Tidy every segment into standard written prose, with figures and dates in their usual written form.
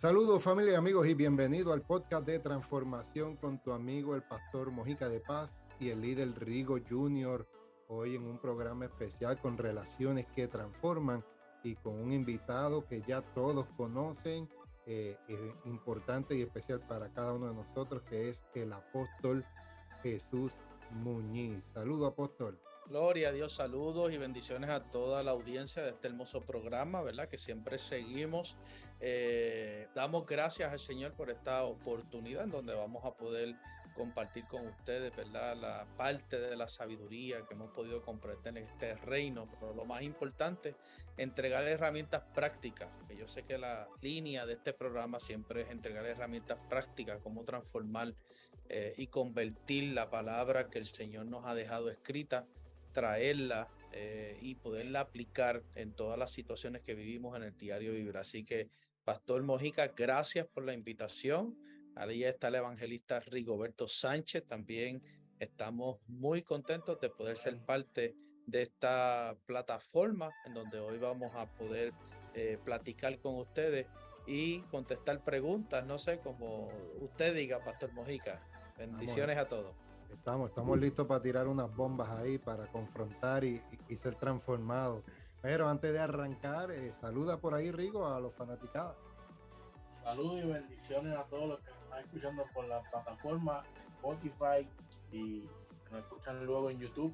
Saludos familia, amigos y bienvenido al podcast de transformación con tu amigo el pastor Mojica de Paz y el líder Rigo Junior. Hoy en un programa especial con relaciones que transforman y con un invitado que ya todos conocen, importante y especial para cada uno de nosotros, que es el apóstol Jesús Muñiz. Saludos, apóstol. Gloria a Dios, saludos y bendiciones a toda la audiencia de este hermoso programa, ¿verdad? Que siempre seguimos. Damos gracias al Señor por esta oportunidad en donde vamos a poder compartir con ustedes, ¿verdad? La parte de la sabiduría que hemos podido comprender en este reino, pero lo más importante, entregar herramientas prácticas, que yo sé que la línea de este programa siempre es entregar herramientas prácticas, cómo transformar y convertir la palabra que el Señor nos ha dejado escrita, traerla y poderla aplicar en todas las situaciones que vivimos en el diario vivir. Así que, Pastor Mojica, gracias por la invitación. Ahí está el evangelista Rigoberto Sánchez. También estamos muy contentos de poder ser parte de esta plataforma en donde hoy vamos a poder platicar con ustedes y contestar preguntas, no sé, como usted diga, Pastor Mojica. Bendiciones a todos. Estamos listos para tirar unas bombas ahí, para confrontar y ser transformados. Pero antes de arrancar, saluda por ahí, Rigo, a los fanaticadas. Saludos y bendiciones a todos los que nos están escuchando por la plataforma Spotify y que nos escuchan luego en YouTube.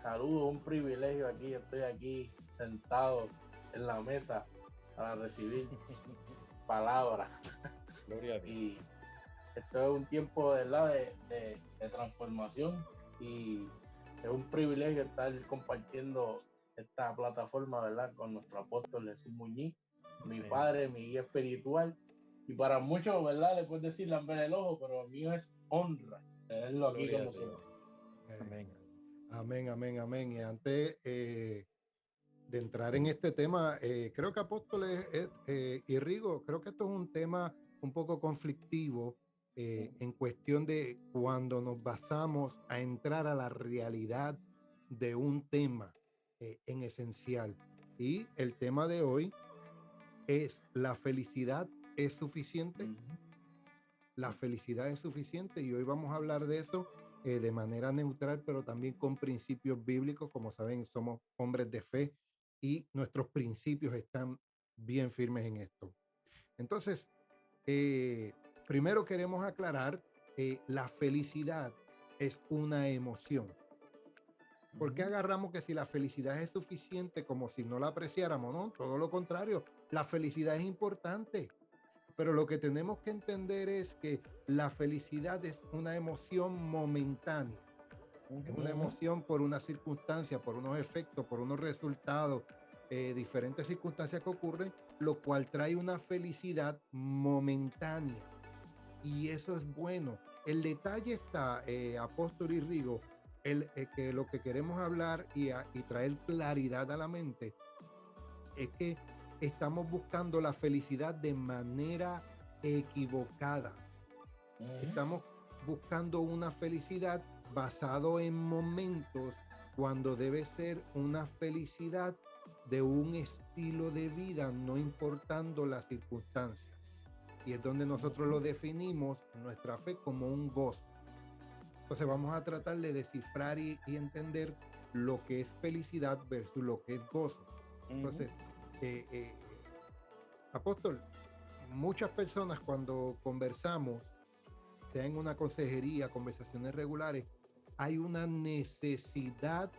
Saludos, un privilegio aquí. Estoy aquí sentado en la mesa para recibir palabras. Gloria a Dios. Y esto es un tiempo, ¿verdad?, de transformación y es un privilegio estar compartiendo esta plataforma, ¿verdad?, con nuestro apóstol Jesús Muñiz, mi padre, mi guía espiritual. Y para muchos, ¿verdad?, le puedes decir lamber el ojo, pero mío es honra tenerlo aquí Gloria con a Dios. nosotros. Amén. Amén, amén, amén. Y antes de entrar en este tema, creo que Apóstoles y Rigo, creo que esto es un tema un poco conflictivo en cuestión de cuando nos basamos a entrar a la realidad de un tema en esencial. Y el tema de hoy es: ¿la felicidad es suficiente? La felicidad es suficiente, y hoy vamos a hablar de eso de manera neutral, pero también con principios bíblicos. Como saben, somos hombres de fe y nuestros principios están bien firmes en esto. Entonces, primero queremos aclarar, la felicidad es una emoción. ¿Por qué agarramos que si la felicidad es suficiente como si no la apreciáramos? No, todo lo contrario, la felicidad es importante. Pero lo que tenemos que entender es que la felicidad es una emoción momentánea. Es una emoción por una circunstancia, por unos efectos, por unos resultados, diferentes circunstancias que ocurren, lo cual trae una felicidad momentánea. Y eso es bueno. El detalle está, Apóstol y Rigo, que lo que queremos hablar y traer claridad a la mente es que estamos buscando la felicidad de manera equivocada. Estamos buscando una felicidad basado en momentos, cuando debe ser una felicidad de un estilo de vida, no importando las circunstancias. Y es donde nosotros lo definimos en nuestra fe como un gozo. Entonces vamos a tratar de descifrar y entender lo que es felicidad versus lo que es gozo. Entonces, Apóstol, muchas personas cuando conversamos, sea en una consejería, conversaciones regulares, hay una necesidad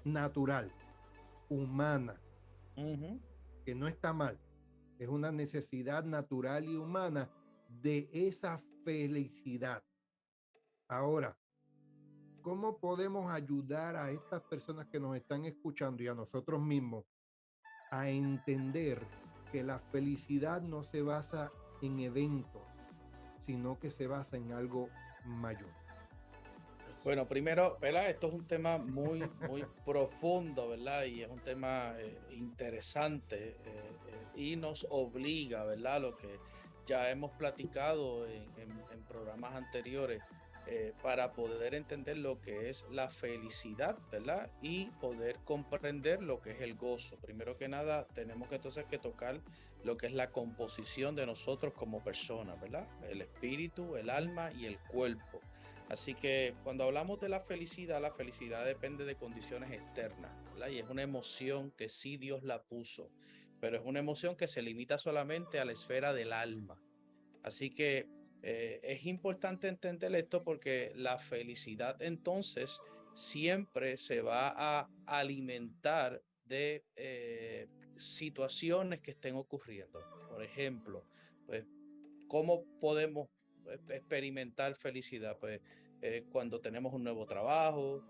natural, humana, que no está mal. Es una necesidad natural y humana de esa felicidad. Ahora, ¿cómo podemos ayudar a estas personas que nos están escuchando y a nosotros mismos a entender que la felicidad no se basa en eventos, sino que se basa en algo mayor? Bueno, primero, ¿verdad? Esto es un tema muy, muy profundo, ¿verdad? Y es un tema interesante y nos obliga, ¿verdad? Lo que ya hemos platicado en programas anteriores, para poder entender lo que es la felicidad, ¿verdad? Y poder comprender lo que es el gozo. Primero que nada, tenemos que entonces que tocar lo que es la composición de nosotros como personas, ¿verdad? El espíritu, el alma y el cuerpo. Así que cuando hablamos de la felicidad depende de condiciones externas, ¿verdad? Y es una emoción que sí Dios la puso, pero es una emoción que se limita solamente a la esfera del alma. Así que es importante entender esto porque la felicidad entonces siempre se va a alimentar de situaciones que estén ocurriendo. Por ejemplo, pues, ¿cómo podemos experimentar felicidad? Pues cuando tenemos un nuevo trabajo,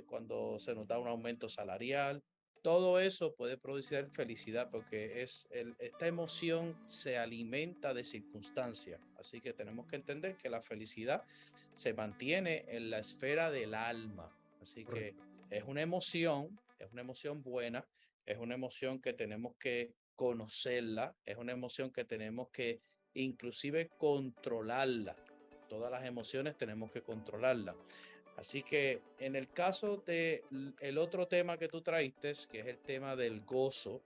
cuando se nos da un aumento salarial, todo eso puede producir felicidad porque esta emoción se alimenta de circunstancias. Así que tenemos que entender que la felicidad se mantiene en la esfera del alma. Así que Correcto. es una emoción buena, es una emoción que tenemos que conocerla, es una emoción que tenemos que inclusive controlarla. Todas las emociones tenemos que controlarla. Así que en el caso de el otro tema que tú traiste, que es el tema del gozo,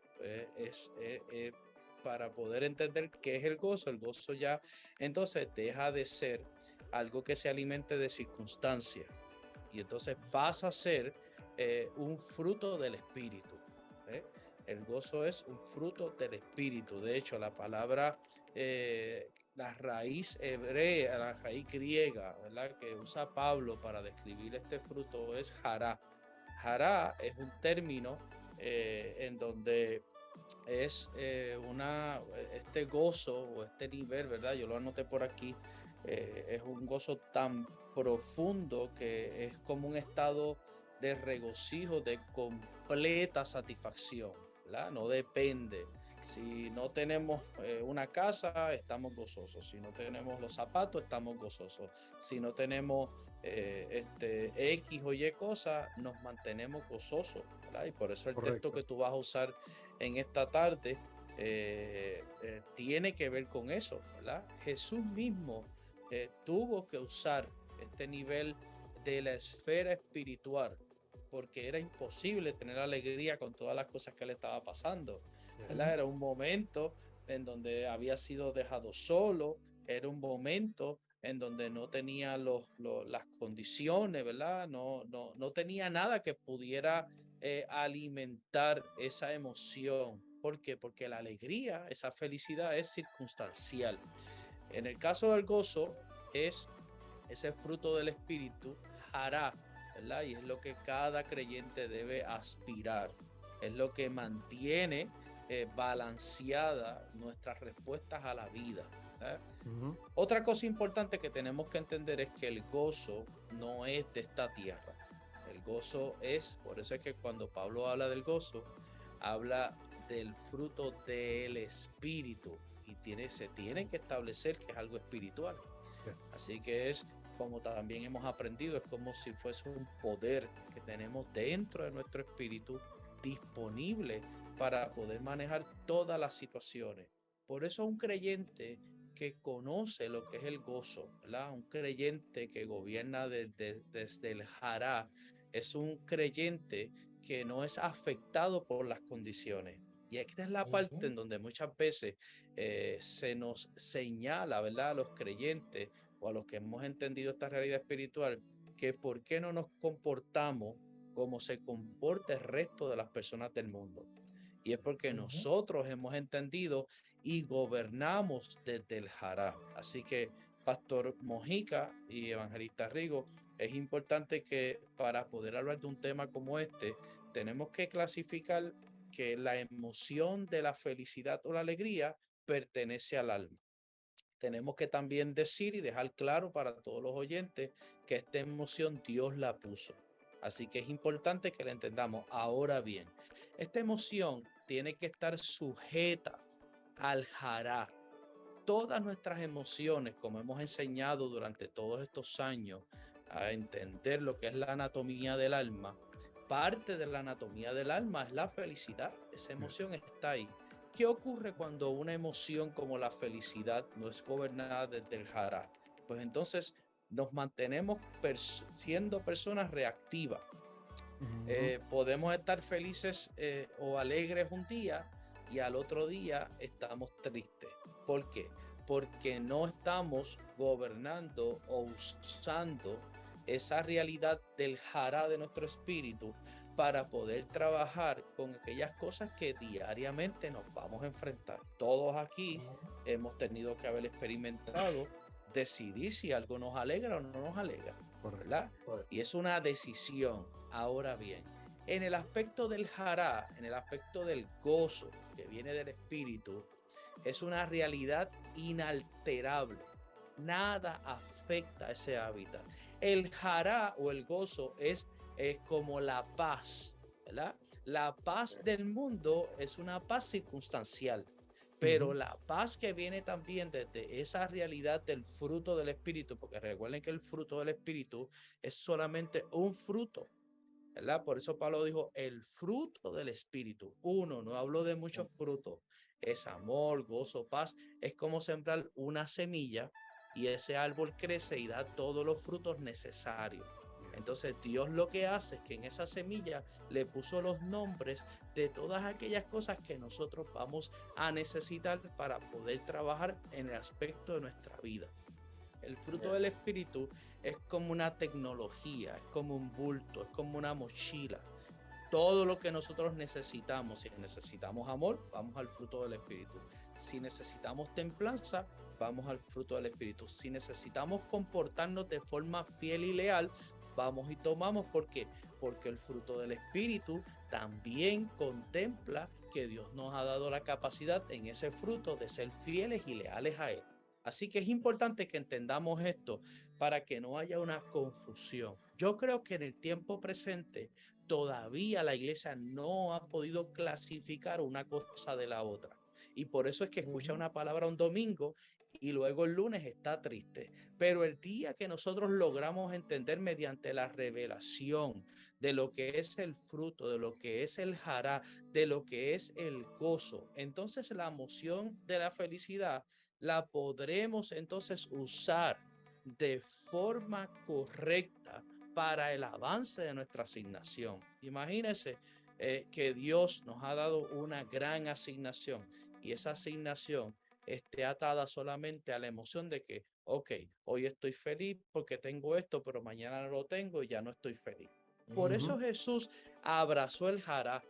para poder entender qué es el gozo ya entonces deja de ser algo que se alimente de circunstancias y entonces pasa a ser un fruto del espíritu. ¿Eh? El gozo es un fruto del espíritu. De hecho, la palabra, la raíz hebrea, la raíz griega, ¿verdad? Que usa Pablo para describir este fruto es hará. Hará es un término en donde es este gozo o este nivel, ¿verdad? Yo lo anoté por aquí, es un gozo tan profundo que es como un estado de regocijo, de completa satisfacción, ¿verdad? No depende. Si no tenemos una casa, estamos gozosos. Si no tenemos los zapatos, estamos gozosos. Si no tenemos X o Y cosas, nos mantenemos gozosos, ¿verdad? Y por eso el texto Correcto. que tú vas a usar en esta tarde tiene que ver con eso, ¿verdad? Jesús mismo tuvo que usar este nivel de la esfera espiritual porque era imposible tener alegría con todas las cosas que le estaba pasando, ¿verdad? Era un momento en donde había sido dejado solo, era un momento en donde no tenía las condiciones, ¿verdad? No tenía nada que pudiera alimentar esa emoción. ¿Por qué? Porque la alegría, esa felicidad es circunstancial. En el caso del gozo, es ese fruto del espíritu, hará, ¿verdad? Y es lo que cada creyente debe aspirar. Es lo que mantiene balanceada nuestras respuestas a la vida. ¿Verdad? Ujú. Otra cosa importante que tenemos que entender es que el gozo no es de esta tierra. El gozo es, por eso es que cuando Pablo habla del gozo, habla del fruto del espíritu y se tiene que establecer que es algo espiritual. Yes. Así que es como también hemos aprendido, es como si fuese un poder que tenemos dentro de nuestro espíritu disponible para poder manejar todas las situaciones. Por eso un creyente que conoce lo que es el gozo, ¿verdad? Un creyente que gobierna desde el Hará, es un creyente que no es afectado por las condiciones. Y esta es la parte Ujú. en donde muchas veces se nos señala, ¿verdad? A los creyentes o a los que hemos entendido esta realidad espiritual, que por qué no nos comportamos como se comporta el resto de las personas del mundo. Y es porque Ujú. nosotros hemos entendido y gobernamos desde el Hará. Así que, Pastor Mojica y Evangelista Rigo, es importante que para poder hablar de un tema como este, tenemos que clasificar que la emoción de la felicidad o la alegría pertenece al alma. Tenemos que también decir y dejar claro para todos los oyentes que esta emoción Dios la puso. Así que es importante que la entendamos. Ahora bien, esta emoción tiene que estar sujeta al hará. Todas nuestras emociones, como hemos enseñado durante todos estos años, a entender lo que es la anatomía del alma, parte de la anatomía del alma es la felicidad. Esa Yes. emoción está ahí. ¿Qué ocurre cuando una emoción como la felicidad no es gobernada desde el jara? Pues entonces nos mantenemos siendo personas reactivas. Ujú. Podemos estar felices o alegres un día y al otro día estamos tristes. ¿Por qué? Porque no estamos gobernando o usando esa realidad del jará de nuestro espíritu para poder trabajar con aquellas cosas que diariamente nos vamos a enfrentar. Todos aquí hemos tenido que haber experimentado decidir si algo nos alegra o no nos alegra, Correcto. ¿verdad? Y es una decisión. Ahora bien, en el aspecto del jará, en el aspecto del gozo que viene del espíritu, es una realidad inalterable. Nada afecta a ese hábitat. El jará o el gozo es como la paz, ¿verdad? La paz del mundo es una paz circunstancial, pero Ujú. la paz que viene también desde esa realidad del fruto del espíritu, porque recuerden que el fruto del espíritu es solamente un fruto, ¿verdad? Por eso Pablo dijo el fruto del espíritu. Uno, no hablo de muchos frutos, es amor, gozo, paz. Es como sembrar una semilla y ese árbol crece y da todos los frutos necesarios. Bien. Entonces Dios lo que hace es que en esa semilla le puso los nombres de todas aquellas cosas que nosotros vamos a necesitar para poder trabajar en el aspecto de nuestra vida. El fruto del Yes. espíritu es como una tecnología, es como un bulto, es como una mochila. Todo lo que nosotros necesitamos, si necesitamos amor, vamos al fruto del espíritu. Si necesitamos templanza, vamos al fruto del espíritu. Si necesitamos comportarnos de forma fiel y leal, vamos y tomamos. ¿Por qué? Porque el fruto del espíritu también contempla que Dios nos ha dado la capacidad en ese fruto de ser fieles y leales a Él. Así que es importante que entendamos esto para que no haya una confusión. Yo creo que en el tiempo presente todavía la iglesia no ha podido clasificar una cosa de la otra. Y por eso es que escucha una palabra un domingo y luego el lunes está triste. Pero el día que nosotros logramos entender mediante la revelación de lo que es el fruto, de lo que es el jará, de lo que es el gozo, entonces la emoción de la felicidad la podremos entonces usar de forma correcta para el avance de nuestra asignación. Imagínense que Dios nos ha dado una gran asignación y esa asignación esté atada solamente a la emoción de que, ok, hoy estoy feliz porque tengo esto, pero mañana no lo tengo y ya no estoy feliz. Por eso Ujú. Jesús abrazó el jará.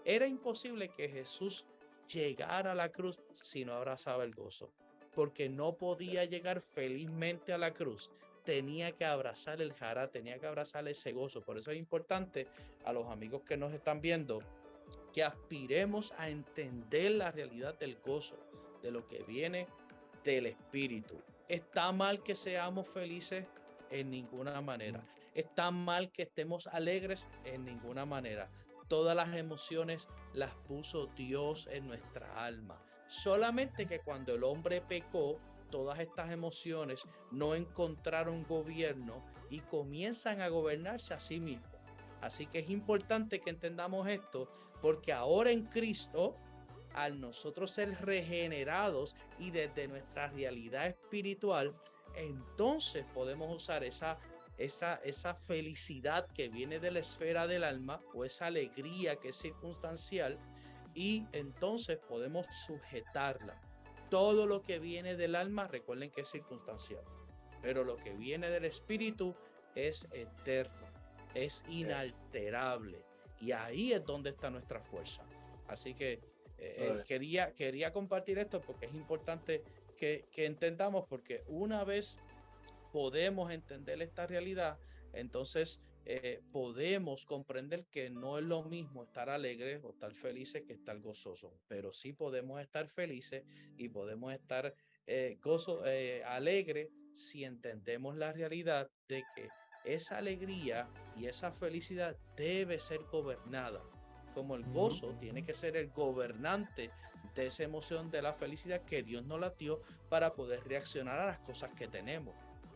Era imposible que Jesús llegara a la cruz si no abrazaba el gozo, porque no podía llegar felizmente a la cruz, tenía que abrazar el jará, tenía que abrazar ese gozo. Por eso es importante a los amigos que nos están viendo que aspiremos a entender la realidad del gozo, de lo que viene del espíritu. ¿Está mal que seamos felices? En ninguna manera. ¿Está mal que estemos alegres? En ninguna manera. Todas las emociones las puso Dios en nuestra alma. Solamente que cuando el hombre pecó, todas estas emociones no encontraron gobierno y comienzan a gobernarse a sí mismos. Así que es importante que entendamos esto, porque ahora en Cristo, al nosotros ser regenerados y desde nuestra realidad espiritual, entonces podemos usar esa felicidad que viene de la esfera del alma o esa alegría que es circunstancial y entonces podemos sujetarla. Todo lo que viene del alma, recuerden que es circunstancial, pero lo que viene del espíritu es eterno, es Yes. inalterable y ahí es donde está nuestra fuerza. Así que Gloria. quería compartir esto porque es importante que entendamos, porque una vez podemos entender esta realidad, entonces podemos comprender que no es lo mismo estar alegres o estar felices que estar gozosos, pero sí podemos estar felices y podemos estar alegres si entendemos la realidad de que esa alegría y esa felicidad debe ser gobernada, como el Ujú. gozo tiene que ser el gobernante de esa emoción de la felicidad que Dios nos la dio para poder reaccionar a las cosas que tenemos,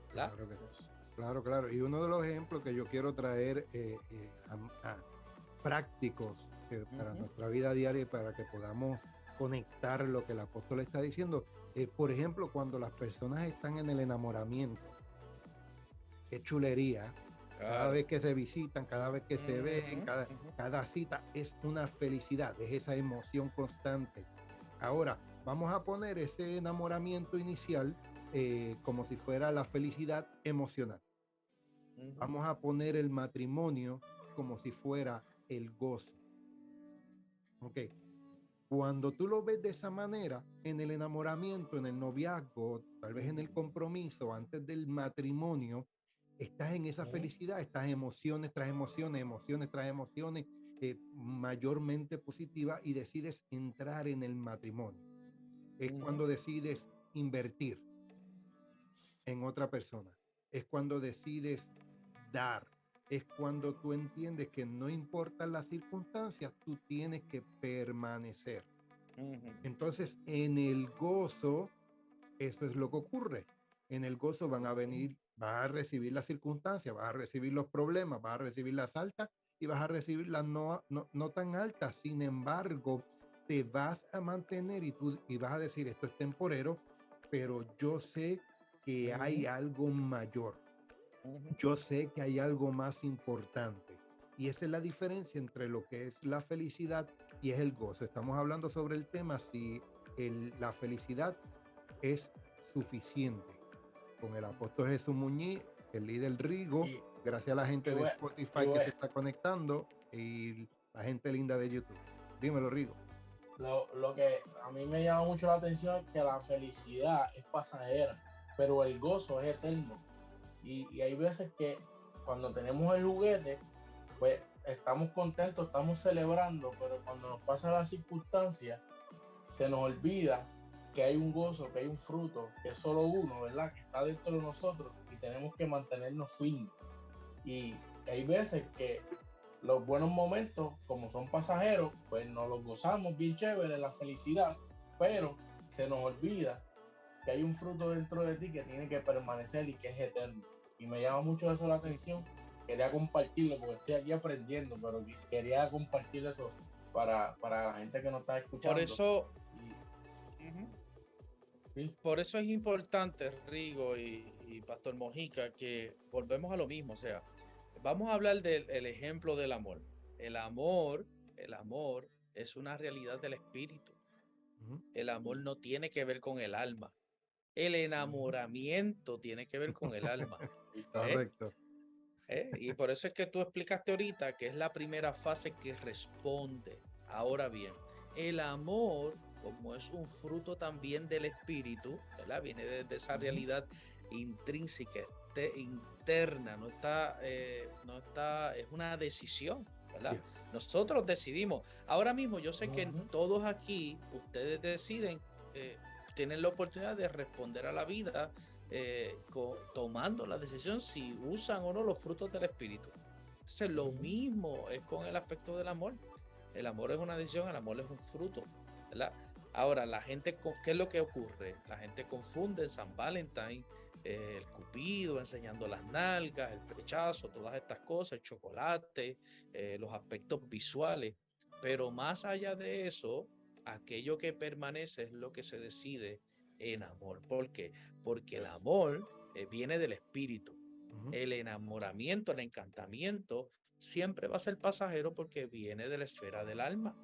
¿verdad? Claro que sí. Claro, claro. Y uno de los ejemplos que yo quiero traer a prácticos para Ujú. nuestra vida diaria y para que podamos conectar lo que el apóstol está diciendo, por ejemplo, cuando las personas están en el enamoramiento, es chulería. Cada Claro. vez que se visitan, cada vez que se ven, Ujú, ujú. cada cita es una felicidad, es esa emoción constante. Ahora, vamos a poner ese enamoramiento inicial como si fuera la felicidad emocional. Ujú, Vamos a poner el matrimonio como si fuera el gozo. ¿Ok? Cuando tú lo ves de esa manera, en el enamoramiento, en el noviazgo, tal vez en el compromiso, antes del matrimonio, estás en esa Ujú, felicidad, estás emociones tras emociones, emociones tras emociones, mayormente positivas y decides entrar en el matrimonio. Es ujú, cuando decides invertir en otra persona. Es cuando decides dar. Es cuando tú entiendes que no importan las circunstancias, tú tienes que permanecer. ujú, Entonces, en el gozo, eso es lo que ocurre. En el gozo van a ujú, venir, vas a recibir las circunstancias, vas a recibir los problemas, vas a recibir las altas y vas a recibir las no tan altas. Sin embargo, te vas a mantener y vas a decir, esto es temporero, pero yo sé que hay ujú. algo mayor. ujú. Yo sé que hay algo más importante. Y esa es la diferencia entre lo que es la felicidad y es el gozo. Estamos hablando sobre el tema si la felicidad es suficiente. Con el apóstol Jesús Muñiz, el líder Rigo, Y, gracias a la y, gente de bue- y Spotify que bue- se está conectando y la gente linda de YouTube. Dímelo, Rigo. lo que a mí me llama mucho la atención es que la felicidad es pasajera, pero el gozo es eterno. Y hay veces que cuando tenemos el juguete, pues estamos contentos, estamos celebrando, pero cuando nos pasan las circunstancias, se nos olvida que hay un gozo, que hay un fruto, que es solo uno, ¿verdad? Que está dentro de nosotros y tenemos que mantenernos firmes. Y hay veces que los buenos momentos, como son pasajeros, pues nos los gozamos bien chévere, la felicidad, pero se nos olvida que hay un fruto dentro de ti que tiene que permanecer y que es eterno. Y me llama mucho eso la atención. Quería compartirlo porque estoy aquí aprendiendo, pero quería compartir eso para la gente que nos está Por escuchando. eso, Y, ujú, sí, por eso es importante, Rigo y Pastor Mojica, que volvemos a lo mismo. O sea, vamos a hablar del el ejemplo del amor. El amor, el amor es una realidad del espíritu. Ujú. El amor no tiene que ver con el alma. El ujú, enamoramiento tiene que ver con el alma. ¿Eh? Correcto. Y por eso es que tú explicaste ahorita que es la primera fase que responde. Ahora bien, el amor, como es un fruto también del espíritu, ¿verdad? Viene de esa ujú, realidad intrínseca, interna, no está, es una decisión, ¿verdad? Yes. Nosotros decidimos. Ahora mismo yo sé que ujú, todos aquí, ustedes deciden, eh, tienen la oportunidad de responder a la vida tomando la decisión si usan o no los frutos del espíritu. Entonces, lo ujú, mismo es con el aspecto del amor. El amor es una decisión, el amor es un fruto, ¿verdad? Ahora, la gente, ¿qué es lo que ocurre? La gente confunde San Valentín, el cupido enseñando las nalgas, el pechazo, todas estas cosas, el chocolate, los aspectos visuales. Pero más allá de eso, aquello que permanece es lo que se decide en amor. ¿Por qué? Porque el amor viene del espíritu. Ujú. El enamoramiento, el encantamiento, siempre va a ser pasajero porque viene de la esfera del alma.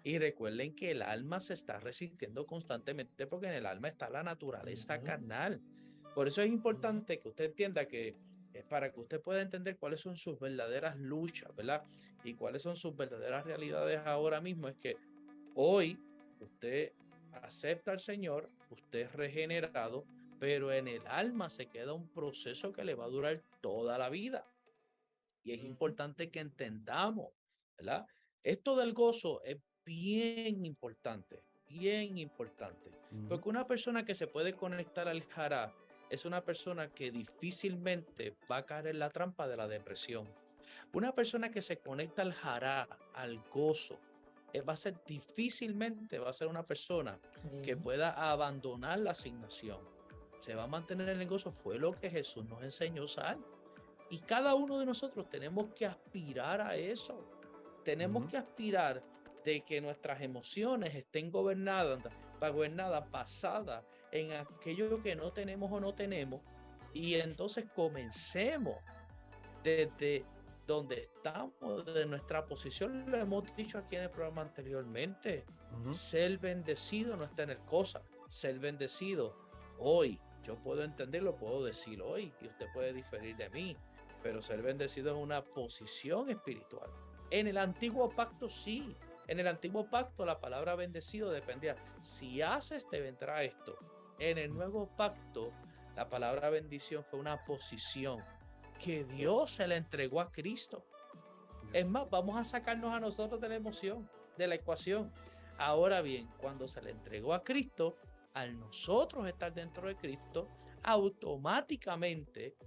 Y recuerden que el alma se está resistiendo constantemente porque en el alma está la naturaleza ujú, carnal. Por eso es ujú, importante que usted entienda que para que usted pueda entender cuáles son sus verdaderas luchas, ¿verdad? Y cuáles son sus verdaderas realidades ahora mismo, es que hoy usted acepta al Señor, usted es regenerado, pero en el alma se queda un proceso que le va a durar toda la vida. Y es ujú, importante que entendamos, ¿verdad? Esto del gozo es bien importante, bien importante. Ujú. Porque una persona que se puede conectar al jara es una persona que difícilmente va a caer en la trampa de la depresión. Una persona que se conecta al jara, al gozo, va a ser difícilmente, va a ser una persona que ujú, pueda abandonar la asignación. Se va a mantener en el gozo. Fue lo que Jesús nos enseñó, ¿sabes? Y cada uno de nosotros tenemos que aspirar a eso. Tenemos Ujú. que aspirar de que nuestras emociones estén gobernadas basadas en aquello que no tenemos o no tenemos, Y entonces comencemos desde donde estamos, de nuestra posición. Lo hemos dicho aquí en el programa anteriormente. Ser bendecido no está en el cosa. Ser bendecido hoy, yo puedo entenderlo, puedo decir hoy, y usted puede diferir de mí, pero ser bendecido es una posición espiritual. En el antiguo pacto sí. En el antiguo pacto la palabra bendecido dependía. Si haces, te vendrá esto. En el nuevo pacto, la palabra bendición fue una posición que Dios se le entregó a Cristo. Es más, vamos a sacarnos a nosotros de la emoción, de la ecuación. Ahora bien, cuando se le entregó a Cristo, al nosotros estar dentro de Cristo, automáticamente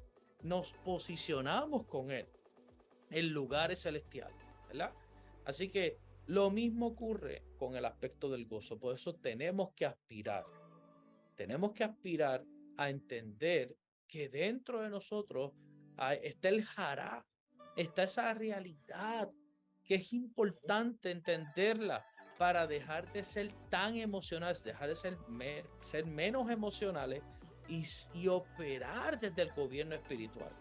nos posicionamos con Él en lugares celestiales, ¿verdad? Así que lo mismo ocurre con el aspecto del gozo. Por eso tenemos que aspirar a entender que dentro de nosotros está el jará, está esa realidad que es importante entenderla para dejar de ser tan emocionales, dejar de ser menos emocionales y operar desde el gobierno espiritual.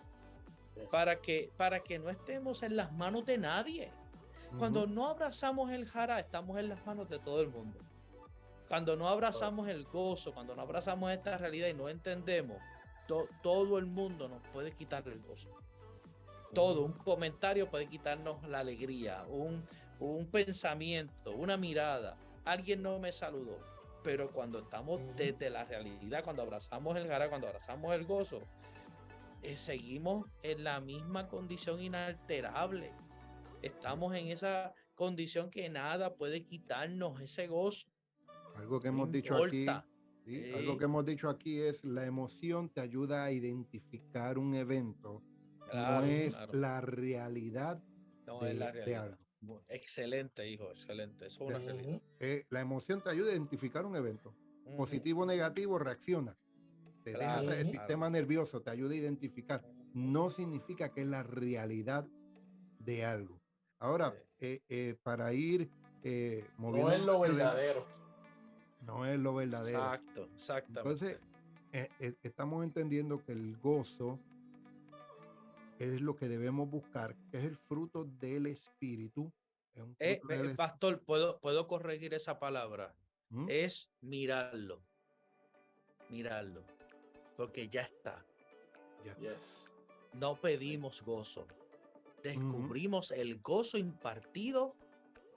Para que no estemos en las manos de nadie. Cuando no abrazamos el jará, estamos en las manos de todo el mundo. Cuando no abrazamos el gozo, cuando no abrazamos esta realidad y no entendemos, todo el mundo nos puede quitar el gozo. Todo, un comentario puede quitarnos la alegría, un pensamiento, una mirada. Alguien no me saludó. Pero cuando estamos desde la realidad, cuando abrazamos el jará, cuando abrazamos el gozo, seguimos en la misma condición inalterable. Estamos en esa condición que nada puede quitarnos ese gozo. Algo que hemos dicho aquí, ¿sí? Algo que hemos dicho aquí es la emoción te ayuda a identificar un evento. Claro, no es la realidad, es la realidad. De algo. Excelente, hijo, excelente. Eso es una realidad. La emoción te ayuda a identificar un evento. Positivo o negativo, reacciona. Te deja el sistema nervioso, te ayuda a identificar. No significa que es la realidad de algo. Ahora, para ir moviendo. No es lo verdadero. No es lo verdadero. Exacto, exactamente. Entonces, estamos entendiendo que el gozo es lo que debemos buscar, que es el fruto del Espíritu. Pastor, ¿puedo corregir esa palabra? Es mirarlo, porque ya está. Yes. No pedimos gozo, descubrimos el gozo impartido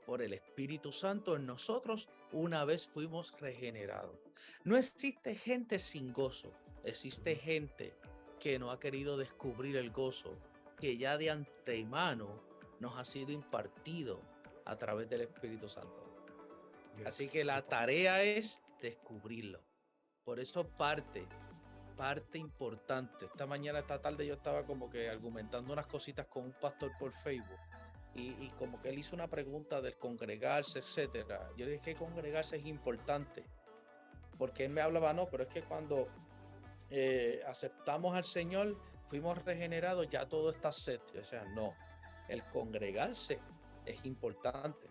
por el Espíritu Santo en nosotros una vez fuimos regenerados. No existe gente sin gozo, existe gente que no ha querido descubrir el gozo que ya de antemano nos ha sido impartido a través del Espíritu Santo. Así que la tarea es descubrirlo. Por eso parte importante. Esta tarde yo estaba como que argumentando unas cositas con un pastor por Facebook. Y como que él hizo una pregunta del congregarse, etcétera. Yo le dije que congregarse es importante, porque él me hablaba, no, pero es que cuando aceptamos al Señor, fuimos regenerados, ya todo está set. O sea, no, el congregarse es importante,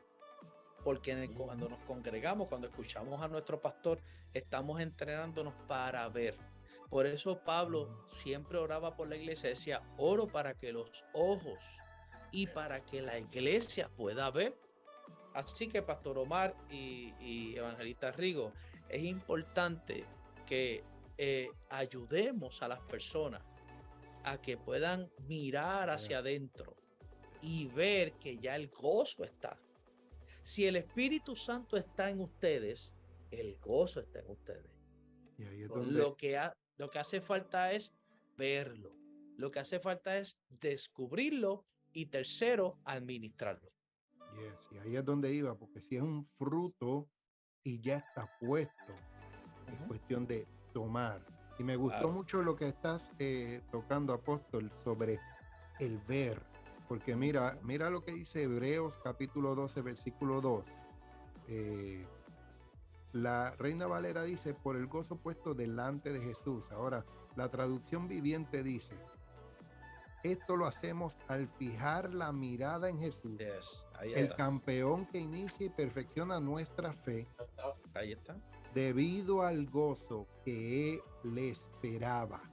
porque cuando nos congregamos, cuando escuchamos a nuestro pastor, estamos entrenándonos para ver. Por eso Pablo siempre oraba por la iglesia, decía, oro para que los ojos y para que la iglesia pueda ver. Así que Pastor Omar y Evangelista Rigo, es importante que ayudemos a las personas a que puedan mirar hacia adentro y ver que ya el gozo está. Si el Espíritu Santo está en ustedes, el gozo está en ustedes. Y ahí es donde... Lo que hace falta es verlo. Lo que hace falta es descubrirlo. Y tercero, administrarlo. Yes, y ahí es donde iba, porque si es un fruto y ya está puesto, es cuestión de tomar. Y me gustó mucho lo que estás tocando, apóstol, sobre el ver, porque mira lo que dice Hebreos capítulo 12, versículo 2. La Reina Valera dice, por el gozo puesto delante de Jesús. Ahora, la traducción viviente dice, esto lo hacemos al fijar la mirada en Jesús, el campeón que inicia y perfecciona nuestra fe. Ahí está. Debido al gozo que le esperaba.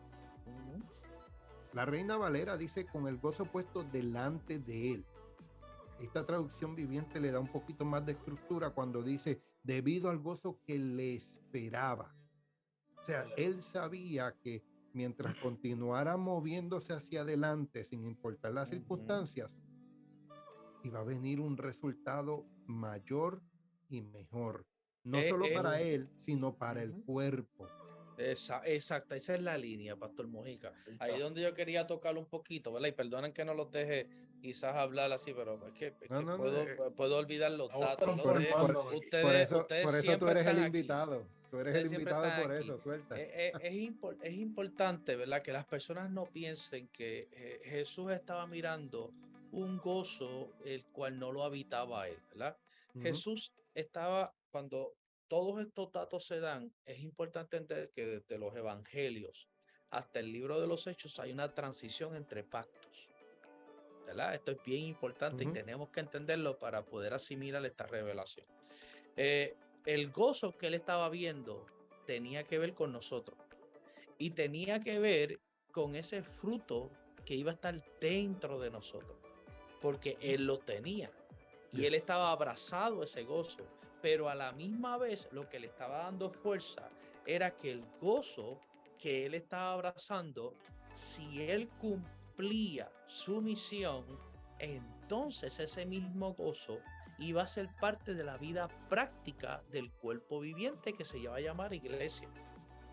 La Reina Valera dice con el gozo puesto delante de él. Esta traducción viviente le da un poquito más de estructura cuando dice debido al gozo que le esperaba. O sea, él sabía que mientras continuara moviéndose hacia adelante sin importar las circunstancias, iba a venir un resultado mayor y mejor. No solo para él, sino para el cuerpo. Exacto, esa es la línea, Pastor Mojica. Ahí donde yo quería tocar un poquito, ¿verdad? Y perdonen que no los deje quizás hablar así, pero es que puedo olvidar los datos. Por eso tú eres el invitado. Tú eres el invitado por aquí. eso, suelta. Es importante, ¿verdad? Que las personas no piensen que Jesús estaba mirando un gozo el cual no lo habitaba él, ¿verdad? Jesús estaba, cuando todos estos datos se dan, es importante entender que desde los evangelios hasta el libro de los Hechos hay una transición entre pactos, ¿verdad? Esto es bien importante y tenemos que entenderlo para poder asimilar esta revelación. El gozo que él estaba viendo tenía que ver con nosotros y tenía que ver con ese fruto que iba a estar dentro de nosotros, porque él lo tenía y él estaba abrazado ese gozo. Pero a la misma vez lo que le estaba dando fuerza era que el gozo que él estaba abrazando, si él cumplía su misión, entonces ese mismo gozo iba a ser parte de la vida práctica del cuerpo viviente que se va a llamar iglesia.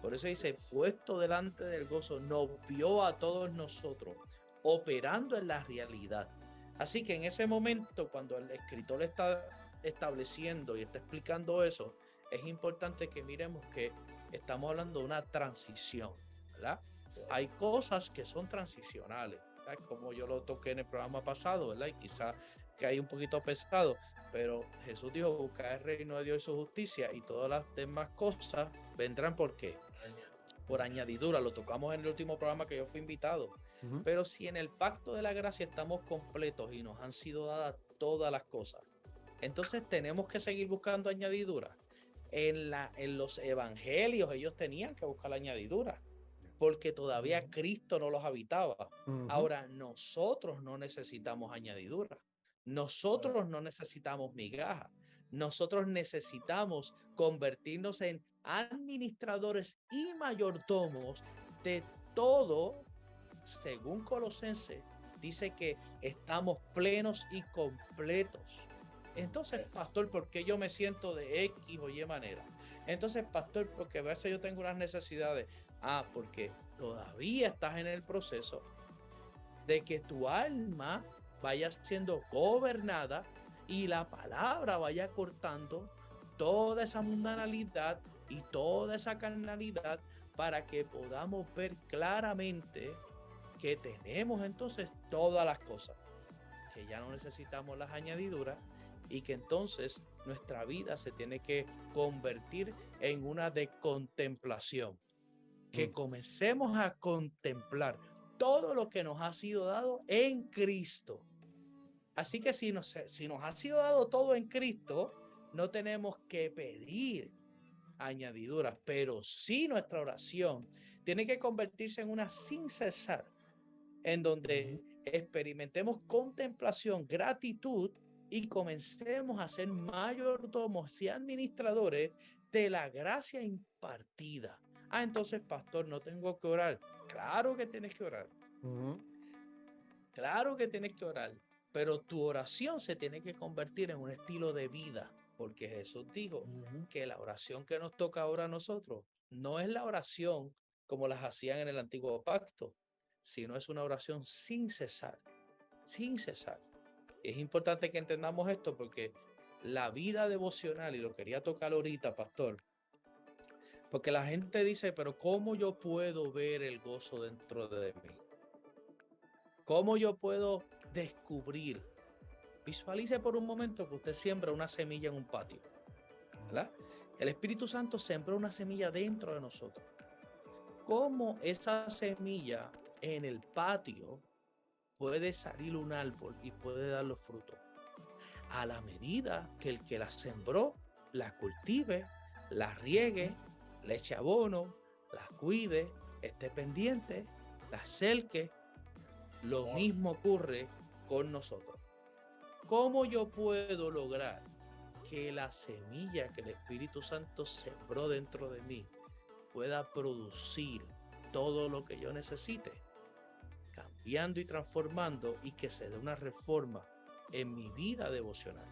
Por eso dice, puesto delante del gozo, nos vio a todos nosotros operando en la realidad. Así que en ese momento, cuando el escritor está estableciendo y está explicando eso, es importante que miremos que estamos hablando de una transición, ¿verdad? Hay cosas que son transicionales, ¿verdad? Como yo lo toqué en el programa pasado, ¿verdad? Y quizá que hay un poquito pesado, pero Jesús dijo, buscar el reino de Dios y su justicia y todas las demás cosas vendrán, ¿por qué? Por añadidura. Lo tocamos en el último programa que yo fui invitado. Pero si en el pacto de la gracia estamos completos y nos han sido dadas todas las cosas, entonces tenemos que seguir buscando añadiduras. En los evangelios ellos tenían que buscar la añadidura, porque todavía Cristo no los habitaba. Ahora nosotros no necesitamos añadiduras. Nosotros no necesitamos migajas. Nosotros necesitamos convertirnos en administradores y mayordomos de todo. Según Colosenses, dice que estamos plenos y completos. Entonces, pastor, ¿por qué yo me siento de X o Y manera? Entonces, pastor, porque a veces yo tengo unas necesidades. Porque todavía estás en el proceso de que tu alma vaya siendo gobernada y la palabra vaya cortando toda esa mundanalidad y toda esa carnalidad para que podamos ver claramente que tenemos entonces todas las cosas, que ya no necesitamos las añadiduras y que entonces nuestra vida se tiene que convertir en una de contemplación, que comencemos a contemplar todo lo que nos ha sido dado en Cristo. Así que si nos ha sido dado todo en Cristo, no tenemos que pedir añadiduras, pero sí nuestra oración tiene que convertirse en una sin cesar, en donde experimentemos contemplación, gratitud y comencemos a ser mayordomos y administradores de la gracia impartida. Entonces, pastor, no tengo que orar. Claro que tienes que orar. Claro que tienes que orar, pero tu oración se tiene que convertir en un estilo de vida, porque Jesús dijo que la oración que nos toca ahora a nosotros no es la oración como las hacían en el antiguo pacto, sino es una oración sin cesar, sin cesar. Es importante que entendamos esto porque la vida devocional, y lo quería tocar ahorita, pastor, porque la gente dice, pero ¿cómo yo puedo ver el gozo dentro de mí? ¿Cómo yo puedo descubrir? Visualice por un momento que usted siembra una semilla en un patio, ¿verdad? El Espíritu Santo sembró una semilla dentro de nosotros. ¿Cómo esa semilla en el patio puede salir un árbol y puede dar los frutos? A la medida que el que la sembró la cultive, la riegue, le eche abono, la cuide, esté pendiente, la cerque, Lo mismo ocurre con nosotros. ¿Cómo yo puedo lograr que la semilla que el Espíritu Santo sembró dentro de mí pueda producir todo lo que yo necesite? Cambiando y transformando, y que se dé una reforma en mi vida devocional.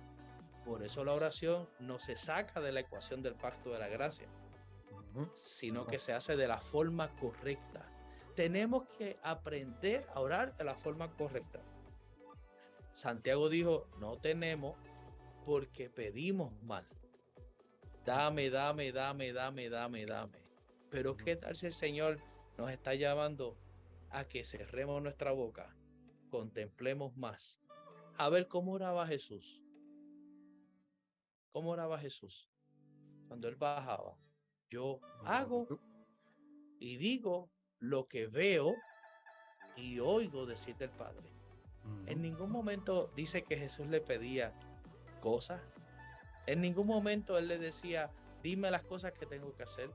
Por eso la oración no se saca de la ecuación del pacto de la gracia, sino que se hace de la forma correcta. Tenemos que aprender a orar de la forma correcta. Santiago dijo, no tenemos porque pedimos mal. Dame. Pero ¿qué tal si el Señor nos está llamando a que cerremos nuestra boca, contemplemos más? A ver cómo oraba Jesús. ¿Cómo oraba Jesús? Cuando él bajaba, yo hago y digo lo que veo y oigo decir del Padre. En ningún momento dice que Jesús le pedía cosas. En ningún momento él le decía, dime las cosas que tengo que hacer.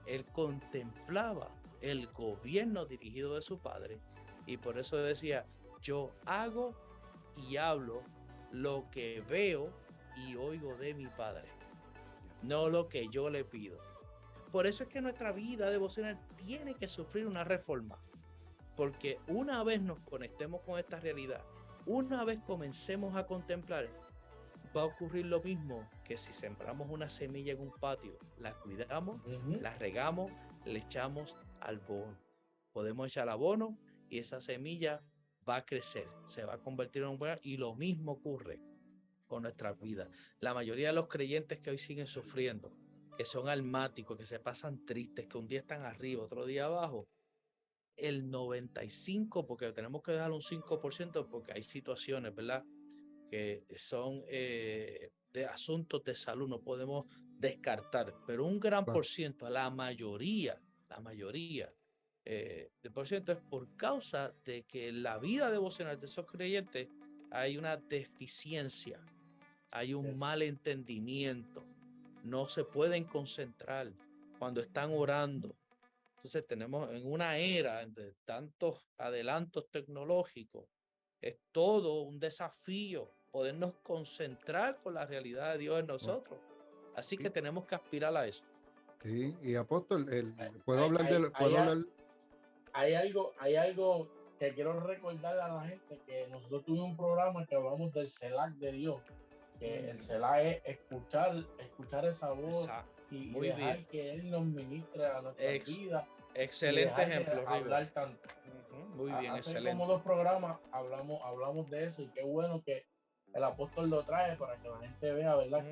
Él contemplaba el gobierno dirigido de su Padre, y por eso decía, yo hago y hablo lo que veo y oigo de mi Padre, no lo que yo le pido. Por eso es que nuestra vida devocional tiene que sufrir una reforma, porque una vez nos conectemos con esta realidad, una vez comencemos a contemplar, va a ocurrir lo mismo que si sembramos una semilla en un patio, la cuidamos, la regamos, le echamos abono. Podemos echar abono y esa semilla va a crecer, se va a convertir en un buen, y lo mismo ocurre con nuestra vida. La mayoría de los creyentes que hoy siguen sufriendo, que son almáticos, que se pasan tristes, que un día están arriba, otro día abajo, el 95%, porque tenemos que dejar un 5%, porque hay situaciones, ¿verdad?, que son de asuntos de salud, no podemos descartar, pero un gran por ciento, la mayoría del por ciento es por causa de que en la vida devocional de esos creyentes hay una deficiencia, hay un mal entendimiento, no se pueden concentrar cuando están orando. Entonces tenemos en una era de tantos adelantos tecnológicos, es todo un desafío podernos concentrar con la realidad de Dios en nosotros. Así que tenemos que aspirar a eso. Sí, y apóstol, hay algo que quiero recordar a la gente, que nosotros tuvimos un programa que hablamos del Selah de Dios, que el Selah es escuchar esa voz y dejar bien que Él nos ministre a nuestra vida. Excelente ejemplo, hablar tanto. Muy bien, hace excelente. como 2 programas hablamos de eso, y qué bueno que el apóstol lo trae para que la gente vea, ¿verdad?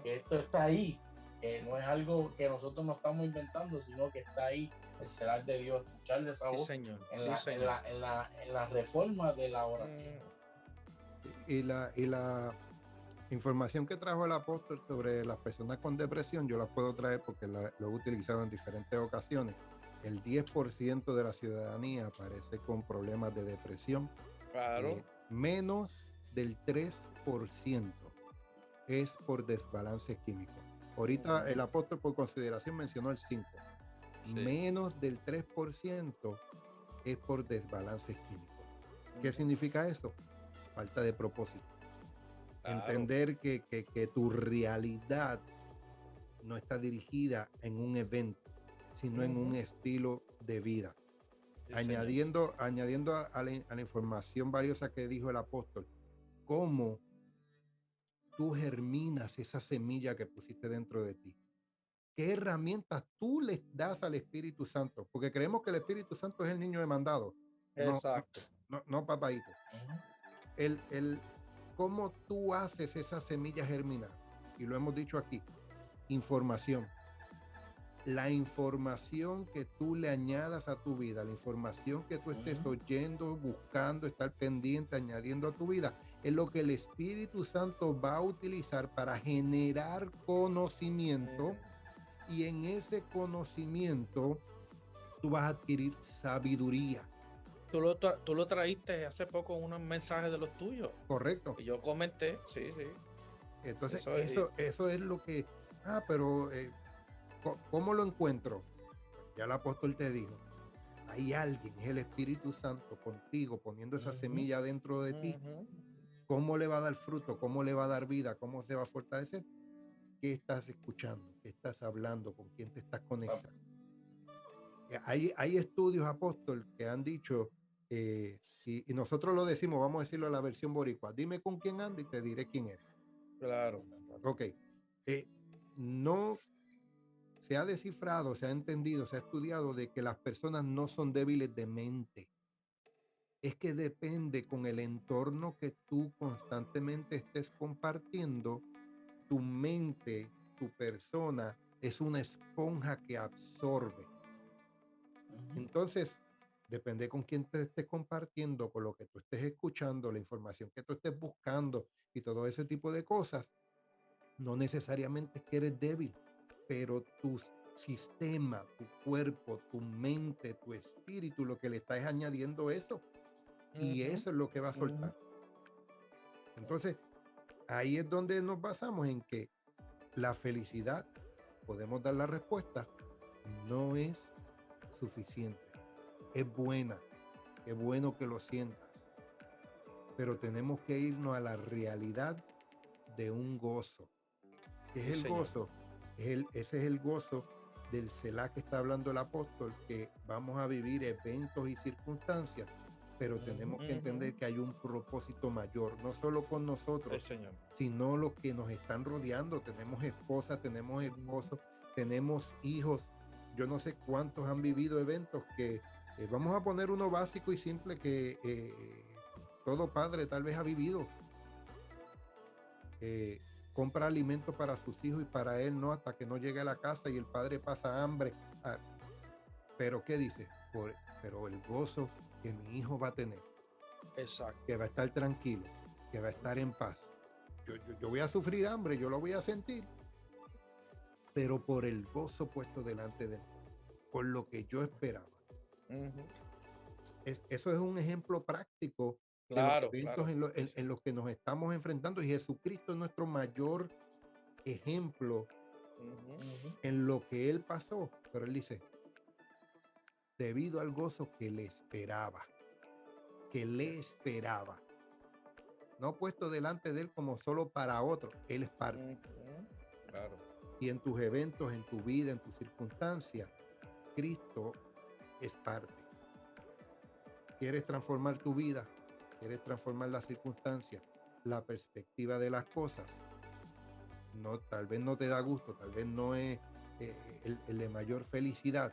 Que esto está ahí, que no es algo que nosotros nos estamos inventando, sino que está ahí el Selah de Dios, escucharle esa voz en la reforma de la oración. Y la información que trajo el apóstol sobre las personas con depresión, yo la puedo traer porque lo he utilizado en diferentes ocasiones. El 10% de la ciudadanía aparece con problemas de depresión. Claro. Menos del 3% es por desbalance químico. Ahorita el apóstol por consideración mencionó el 5%. Sí. Menos del 3% es por desbalance químico. ¿Qué significa eso? Falta de propósito. Claro. Entender que tu realidad no está dirigida en un evento, sino en un estilo de vida. Sí, añadiendo a la información valiosa que dijo el apóstol, cómo tú germinas esa semilla que pusiste dentro de ti. ¿Qué herramientas tú le das al Espíritu Santo? Porque creemos que el Espíritu Santo es el niño demandado. Exacto. No, papadito. ¿Cómo tú haces esa semilla germinar? Y lo hemos dicho aquí, información. La información que tú le añadas a tu vida, la información que tú estés oyendo, buscando, estar pendiente, añadiendo a tu vida, es lo que el Espíritu Santo va a utilizar para generar conocimiento, y en ese conocimiento tú vas a adquirir sabiduría. Tú lo traíste hace poco en un mensaje de los tuyos. Correcto. Y yo comenté, sí. Entonces, eso es lo que... pero... ¿cómo lo encuentro? Ya el apóstol te dijo. hay alguien, es el Espíritu Santo contigo, poniendo esa Ujú. semilla dentro de ti, Ujú. ¿cómo le va a dar fruto? ¿Cómo le va a dar vida? ¿Cómo se va a fortalecer? ¿Qué estás escuchando? ¿Qué estás hablando? ¿Con quién te estás conectando? Hay estudios, apóstol, que han dicho, y nosotros lo decimos, vamos a decirlo a la versión boricua, dime con quién anda y te diré quién eres. Claro, claro. Ok, no se ha descifrado, se ha entendido, se ha estudiado de que las personas no son débiles de mente. Es que depende con el entorno que tú constantemente estés compartiendo, tu mente, tu persona es una esponja que absorbe. Ujú. Entonces, depende con quién te estés compartiendo, con lo que tú estés escuchando, la información que tú estés buscando y todo ese tipo de cosas, no necesariamente es que eres débil, pero tu sistema, tu cuerpo, tu mente, tu espíritu, lo que le estás añadiendo eso, y Ujú. eso es lo que va a Ujú. soltar. Entonces, ahí es donde nos basamos en que la felicidad, podemos dar la respuesta, no es suficiente. Es buena, qué bueno que lo sientas, pero tenemos que irnos a la realidad de un gozo. ¿Qué es Sí, el señor. gozo? Ese es el gozo del Selah que está hablando el apóstol, que vamos a vivir eventos y circunstancias, pero tenemos que Ujú. entender que hay un propósito mayor, no solo con Sí, nosotros, señor. sino los que nos están rodeando. Tenemos esposa, tenemos Ujú. esposos, tenemos hijos. Yo no sé cuántos han vivido eventos que, vamos a poner uno básico y simple que todo padre tal vez ha vivido. eh, Compra alimentos para sus hijos y para él no, hasta que no llegue a la casa y el padre pasa hambre. Ah, pero ¿qué dice? Pero el gozo que mi hijo va a tener, Exacto. que va a estar tranquilo, que va a estar en paz. Yo voy a sufrir hambre, yo lo voy a sentir, pero por el gozo puesto delante de mí, por lo que yo esperaba. Ujú. Eso es un ejemplo práctico de los Claro, eventos claro. Sí, sí. en los que nos estamos enfrentando, y Jesucristo es nuestro mayor ejemplo Ujú. Ujú. en lo que él pasó. Pero él dice, debido al gozo que le esperaba, no puesto delante de él como solo para otro, él es parte. Ujú. Claro. Y en tus eventos, en tu vida, en tus circunstancias, Cristo es parte. ¿Quieres transformar tu vida? ¿Quieres transformar las circunstancias? La perspectiva de las cosas. No, tal vez no te da gusto, tal vez no es el de mayor felicidad.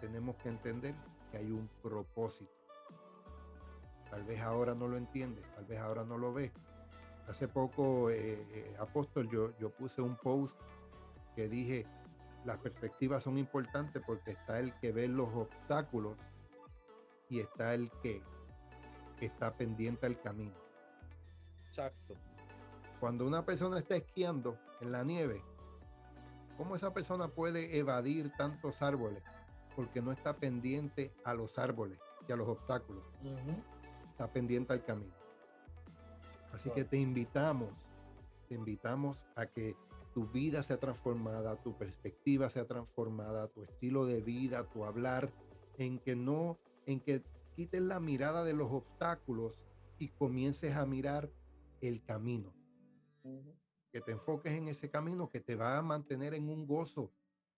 Tenemos que entender que hay un propósito. Tal vez ahora no lo entiendes, tal vez ahora no lo ves. Hace poco, Apóstol, yo puse un post que dije, las perspectivas son importantes porque está el que ve los obstáculos y está el que está pendiente al camino. Exacto. Cuando una persona está esquiando en la nieve, ¿cómo esa persona puede evadir tantos árboles? Porque no está pendiente a los árboles y a los obstáculos, Ujú. está pendiente al camino. Así que Claro. te invitamos a que tu vida sea transformada, tu perspectiva sea transformada, tu estilo de vida, tu hablar, en que no, en que quites la mirada de los obstáculos y comiences a mirar el camino, Ujú. que te enfoques en ese camino que te va a mantener en un gozo,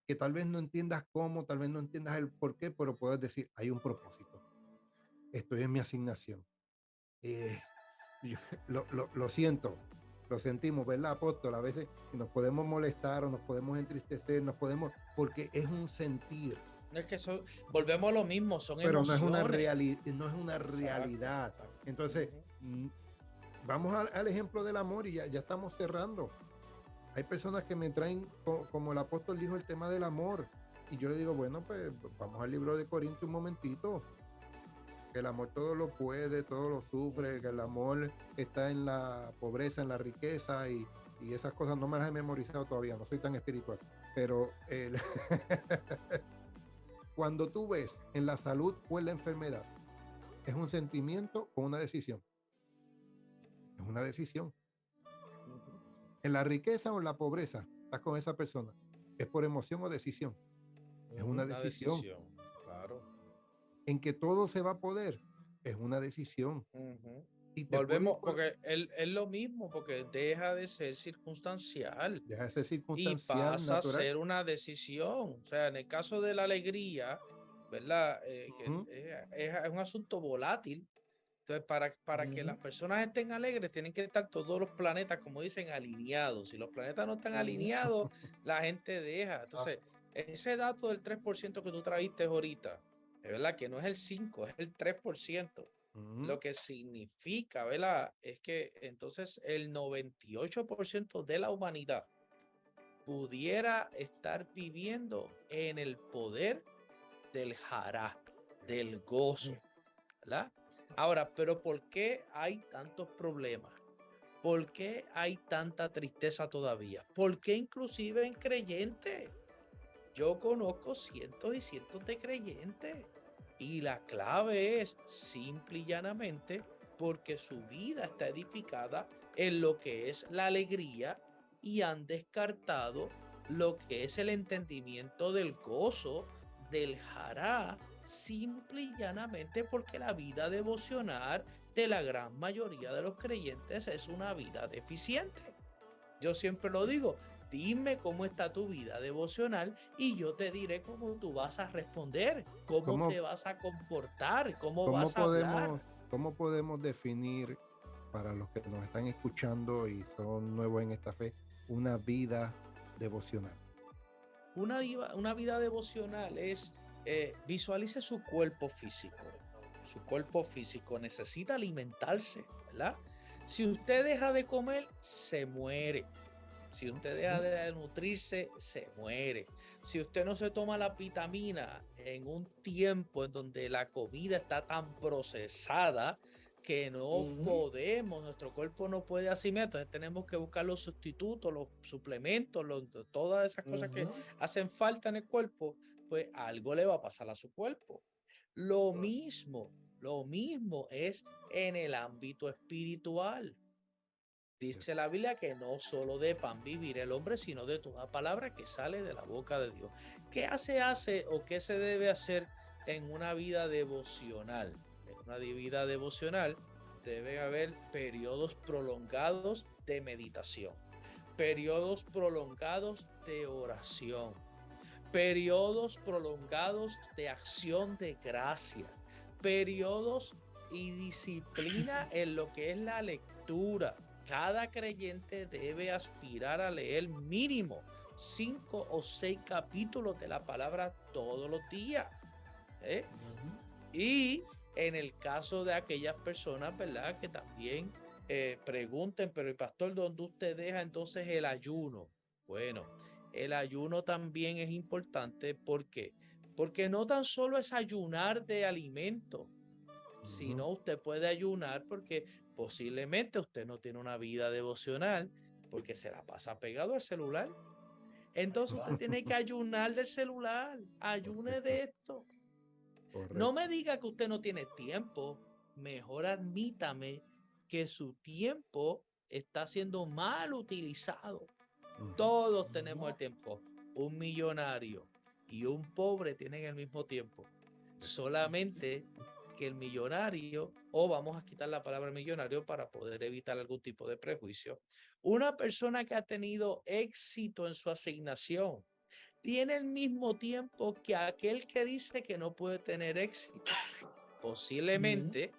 que tal vez no entiendas cómo, tal vez no entiendas el por qué, pero puedes decir, hay un propósito, estoy en mi asignación. Eh, yo- lo siento, lo sentimos, ¿verdad, apóstol? A veces nos podemos molestar o nos podemos entristecer, nos podemos, porque es un sentir, Es que eso, volvemos a lo mismo, son pero emociones. no es una Exacto, realidad. exacto. Entonces, Ujú. vamos al ejemplo del amor y ya estamos cerrando. Hay personas que me traen, como el apóstol dijo, el tema del amor. Y yo le digo, bueno, pues vamos al libro de Corintios un momentito, que el amor todo lo puede, todo lo sufre, que el amor está en la pobreza, en la riqueza y esas cosas no me las he memorizado todavía, no soy tan espiritual. Pero cuando tú ves en la salud o en la enfermedad, ¿es un sentimiento o una decisión? Es una decisión. Ujú. En la riqueza o en la pobreza, estás con esa persona. ¿Es por emoción o decisión? Es una Ujú. Una decisión. decisión, claro. en que todo se va a poder, es una decisión. Ujú. Y te Volvemos, puede, porque es lo mismo, porque deja de ser circunstancial deja de ser y circunstancial, pasa a natural. ser una decisión. O sea, en el caso de la alegría, ¿verdad? Ujú, Es un asunto volátil. Entonces, para que las Ujú, personas estén alegres, tienen que estar todos los planetas, como dicen, alineados. Si los planetas no están ujú. alineados, la gente deja. Ah, Entonces, ese dato del 3% que tú trajiste ahorita, es verdad que no es el 5, es el 3%. ujú. Lo que significa, ¿verdad? Es que entonces el 98% de la humanidad pudiera estar viviendo en el poder del jará, del gozo, ¿verdad? Ahora, pero ¿por qué hay tantos problemas? ¿Por qué hay tanta tristeza todavía? ¿Por qué inclusive en creyentes? Yo conozco cientos y cientos de creyentes y la clave es simple y llanamente porque su vida está edificada en lo que es la alegría y han descartado lo que es el entendimiento del gozo, del jará, simple y llanamente porque la vida devocional de la gran mayoría de los creyentes es una vida deficiente. Yo siempre lo digo, dime cómo está tu vida devocional y yo te diré cómo tú vas a responder, cómo ¿Cómo, te vas a comportar, cómo cómo vas a hablar. podemos, cómo podemos definir para los que nos están escuchando y son nuevos en esta fe, una vida devocional? Una vida devocional es, visualice su cuerpo físico. Su cuerpo físico necesita alimentarse, ¿verdad? Si usted deja de comer, se muere. Si usted deja Ujú, de nutrirse, se muere. Si usted no se toma la vitamina en un tiempo en donde la comida está tan procesada que no ujú, podemos, nuestro cuerpo no puede asimilar, entonces tenemos que buscar los sustitutos, los suplementos, todas esas cosas que ujú. hacen falta en el cuerpo, pues algo le va a pasar a su cuerpo. Lo mismo es en el ámbito espiritual. yes. Dice la Biblia que no solo de pan vivir el hombre, sino de toda palabra que sale de la boca de Dios. ¿Qué hace o qué se debe hacer en una vida devocional? En una vida devocional debe haber periodos prolongados de meditación, periodos prolongados de oración, periodos prolongados de acción de gracia, periodos y disciplina en lo que es la lectura. Cada creyente debe aspirar a leer mínimo 5 o 6 capítulos de la palabra todos los días. ¿Eh? Y en el caso de aquellas personas, ¿verdad? Que también pregunten, pero el pastor, ¿dónde usted deja entonces el ayuno? Bueno, el ayuno también es importante. ¿Por qué? Porque no tan solo es ayunar de alimento, Ujú. sino usted puede ayunar porque posiblemente usted no tiene una vida devocional porque se la pasa pegado al celular. Entonces usted tiene que ayunar del celular, ayune Correcto, de esto. No me correcto. diga que usted no tiene tiempo, mejor admítame que su tiempo está siendo mal utilizado. Ujú. Todos tenemos el tiempo. Un millonario y un pobre tienen el mismo tiempo. Solamente que el millonario, o vamos a quitar la palabra millonario para poder evitar algún tipo de prejuicio, una persona que ha tenido éxito en su asignación, tiene el mismo tiempo que aquel que dice que no puede tener éxito. Ujú. Posiblemente,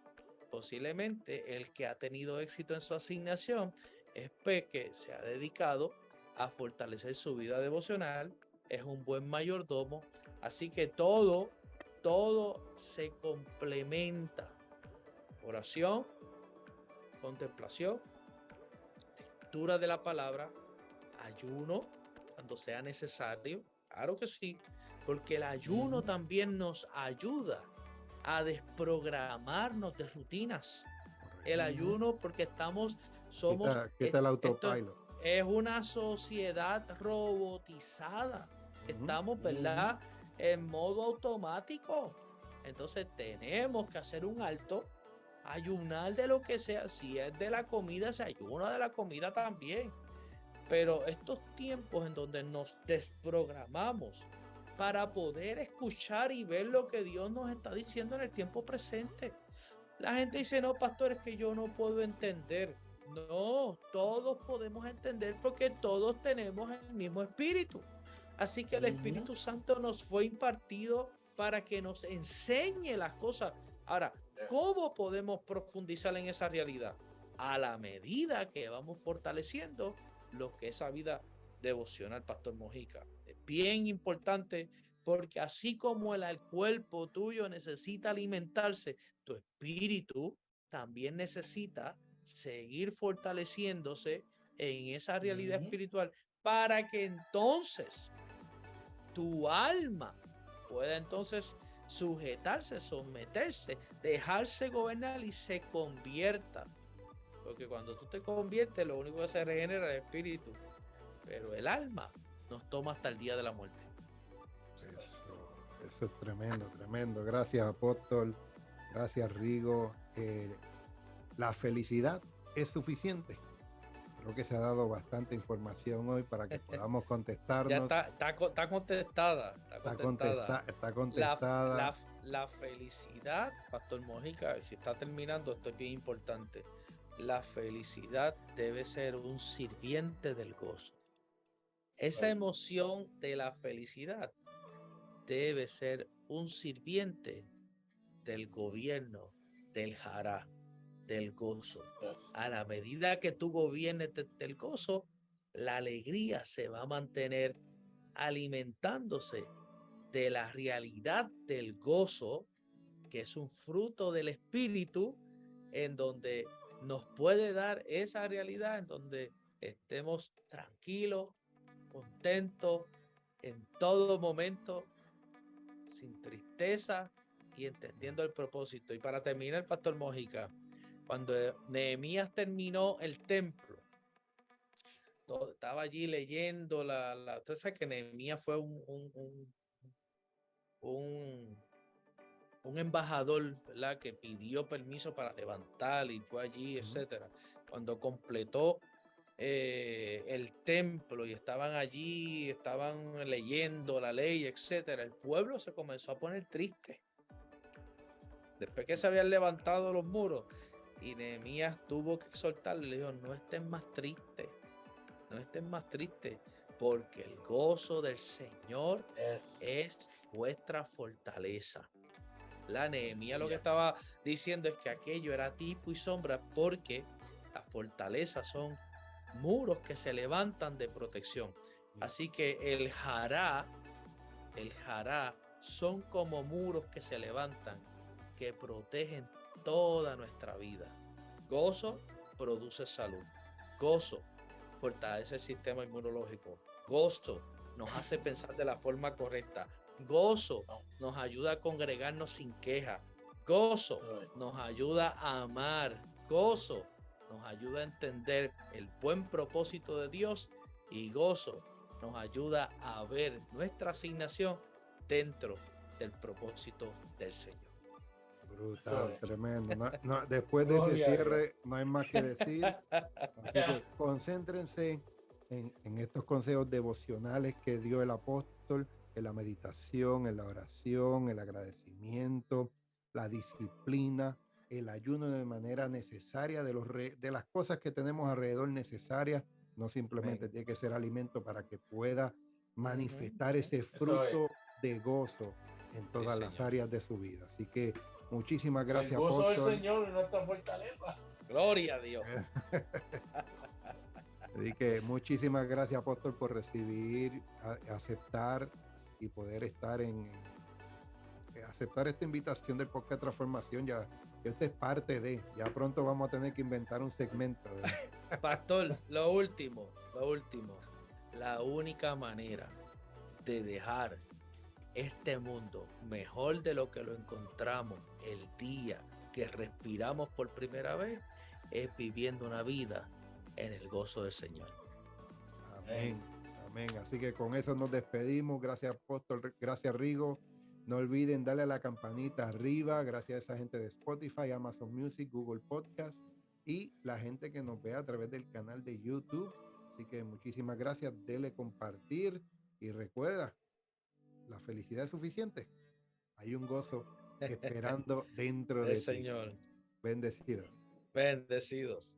posiblemente el que ha tenido éxito en su asignación es que se ha dedicado a fortalecer su vida devocional, es un buen mayordomo, así que todo se complementa. Oración, contemplación, lectura de la palabra, ayuno cuando sea necesario, claro que sí, porque el ayuno Ujú. también nos ayuda a desprogramarnos de rutinas. El Correcto. Ujú. ayuno porque Quita el esto autopilot. es una sociedad robotizada. Ujú. Estamos, Ujú. ¿verdad? En modo automático. Entonces tenemos que hacer un alto, ayunar de lo que sea. Si es de la comida, se ayuna de la comida también. Pero estos tiempos en donde nos desprogramamos para poder escuchar y ver lo que Dios nos está diciendo en el tiempo presente. La gente dice, no, pastor, es que yo no puedo entender. No, todos podemos entender porque todos tenemos el mismo espíritu. Así que el Espíritu Santo nos fue impartido para que nos enseñe las cosas. Ahora, ¿cómo podemos profundizar en esa realidad? A la medida que vamos fortaleciendo lo que es la vida devocional, Pastor Mojica. Es bien importante porque así como el cuerpo tuyo necesita alimentarse, tu espíritu también necesita seguir fortaleciéndose en esa realidad espiritual para que entonces tu alma pueda entonces sujetarse, someterse, dejarse gobernar y se convierta. Porque cuando tú te conviertes, lo único que se regenera es el espíritu, pero el alma nos toma hasta el día de la muerte. Eso es tremendo, tremendo. Gracias, apóstol. Gracias, Rigo. La felicidad es suficiente. Creo que se ha dado bastante información hoy para que podamos contestarnos. Ya está contestada. Está contestada. La felicidad, Pastor Mojica, si está terminando, esto es bien importante. La felicidad debe ser un sirviente del gozo. Esa emoción de la felicidad debe ser un sirviente del gobierno, del jará, del gozo. A la medida que tú gobiernes del gozo, la alegría se va a mantener alimentándose de la realidad del gozo, que es un fruto del espíritu, en donde nos puede dar esa realidad, en donde estemos tranquilos, contentos, en todo momento, sin tristeza y entendiendo el propósito. Y para terminar, Pastor Mojica, cuando Nehemías terminó el templo, estaba allí leyendo usted sabe que Nehemías fue un embajador, ¿verdad?, que pidió permiso para levantar y fue allí, etcétera. Cuando completó el templo y estaban allí, estaban leyendo la ley, etcétera, el pueblo se comenzó a poner triste. Después que se habían levantado los muros, y Nehemías tuvo que exhortarle, le dijo, no estén más tristes, porque el gozo del Señor es vuestra fortaleza. La Nehemías lo que estaba diciendo es que aquello era tipo y sombra, porque las fortalezas son muros que se levantan de protección. Así que el jará son como muros que se levantan, que protegen toda nuestra vida. Gozo produce salud. Gozo fortalece el sistema inmunológico. Gozo nos hace pensar de la forma correcta. Gozo nos ayuda a congregarnos sin queja. Gozo nos ayuda a amar. Gozo nos ayuda a entender el buen propósito de Dios, y gozo nos ayuda a ver nuestra asignación dentro del propósito del Señor. Brutal, tremendo. Después de ese cierre no hay más que decir. Así que concéntrense en estos consejos devocionales que dio el apóstol, en la meditación, en la oración, el agradecimiento, la disciplina, el ayuno de manera necesaria, de las cosas que tenemos alrededor necesarias. No simplemente tiene que ser alimento para que pueda manifestar ese fruto de gozo en todas las áreas de su vida. Así que muchísimas gracias, el gozo apóstol. del Señor y nuestra fortaleza. Gloria a Dios. Así que muchísimas gracias, apóstol, por recibir, aceptar y poder estar aceptar esta invitación del podcast Transformación. Ya esta es parte de, ya pronto vamos a tener que inventar un segmento. Pastor, lo último, la única manera de dejar este mundo mejor de lo que lo encontramos el día que respiramos por primera vez es viviendo una vida en el gozo del Señor. Amén, amén. Así que con eso nos despedimos. Gracias, apóstol. Gracias, Rigo. No olviden darle a la campanita arriba. Gracias a esa gente de Spotify, Amazon Music, Google Podcast y la gente que nos ve a través del canal de YouTube. Así que muchísimas gracias. Dele compartir y recuerda, la felicidad es suficiente. Hay un gozo esperando dentro El de ti. Señor. Bendecidos. Bendecidos.